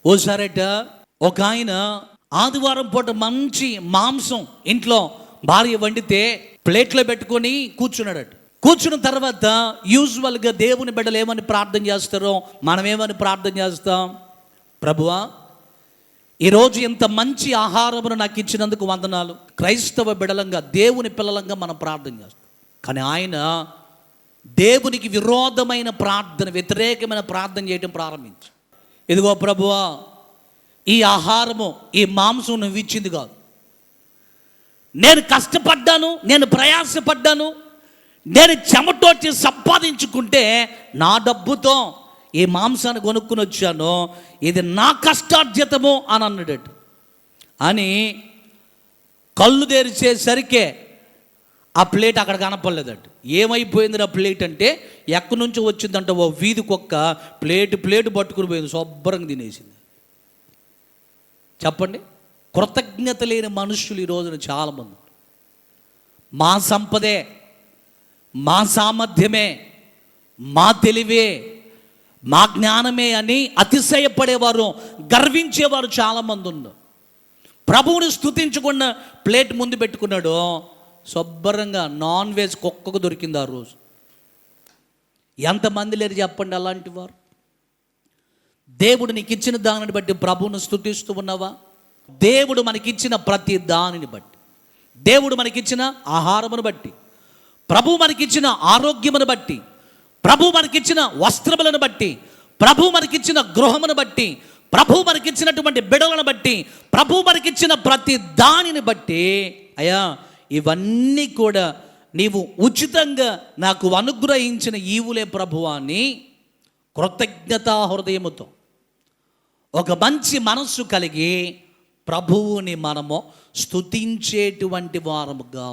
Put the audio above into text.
ఓసారట ఒక ఆయన ఆదివారం పూట మంచి మాంసం ఇంట్లో భార్య వండితే ప్లేట్లో పెట్టుకొని కూర్చున్నాడట. కూర్చున్న తర్వాత యూజువల్గా దేవుని బిడ్డలు ఏమని ప్రార్థన చేస్తారో మనం ఏమని ప్రార్థన చేస్తాం? ప్రభువా, ఈరోజు ఇంత మంచి ఆహారమును నాకు ఇచ్చినందుకు వందనాలు. క్రైస్తవ బిడలంగా దేవుని పిల్లలంగా మనం ప్రార్థన చేస్తాం. కానీ ఆయన దేవునికి విరోధమైన ప్రార్థన, వ్యతిరేకమైన ప్రార్థన చేయడం ప్రారంభించాడు. ఇదిగో ప్రభువా, ఈ ఆహారము, ఈ మాంసం నువ్వు ఇచ్చింది కాదు. నేను కష్టపడ్డాను, నేను ప్రయాసపడ్డాను, నేను చెమటోచి సంపాదించుకుంటే నా డబ్బుతో ఈ మాంసాన్ని కొనుక్కుని వచ్చాను, ఇది నా కష్టార్జితము అని అన్నాడట. అని కళ్ళు తెరిచేసరికే ఆ ప్లేట్ అక్కడ కనపడలేదట. ఏమైపోయింది ఆ ప్లేట్ అంటే, ఎక్కడి నుంచి వచ్చిందంటే ఓ వీధి కుక్క ప్లేట్ పట్టుకుని పోయింది, శుభ్రంగా తినేసింది. చెప్పండి, కృతజ్ఞత లేని మనుషులు ఈ రోజున చాలామంది. మా సంపదే, మా సామర్థ్యమే, మా తెలివే, మా జ్ఞానమే అని అతిశయపడేవారు, గర్వించేవారు చాలామంది ఉన్నారు. ప్రభువుని స్తుతించకుండా ప్లేట్ ముందు పెట్టుకున్నాడు, శుభ్రంగా నాన్ వెజ్ కుక్కకు దొరికింది ఆ రోజు. ఎంతమంది లేరు చెప్పండి అలాంటి వారు? దేవుడు నీకు ఇచ్చిన దానిని బట్టి ప్రభువును స్తుతిస్తూ ఉన్నావా? దేవుడు మనకిచ్చిన ప్రతి దానిని బట్టి, దేవుడు మనకిచ్చిన ఆహారమును బట్టి, ప్రభు మనకిచ్చిన ఆరోగ్యమును బట్టి, ప్రభు మనకిచ్చిన వస్త్రములను బట్టి, ప్రభు మనకిచ్చిన గృహమును బట్టి, ప్రభు మనకిచ్చినటువంటి బిడలను బట్టి, ప్రభు మనకిచ్చిన ప్రతి దానిని బట్టి, అయ్యా ఇవన్నీ కూడా నీవు ఉచితంగా నాకు అనుగ్రహించిన ఈవులే ప్రభువా అని కృతజ్ఞతా హృదయముతో, ఒక మంచి మనస్సు కలిగి ప్రభువుని మనము స్తుతించేటువంటి వారముగా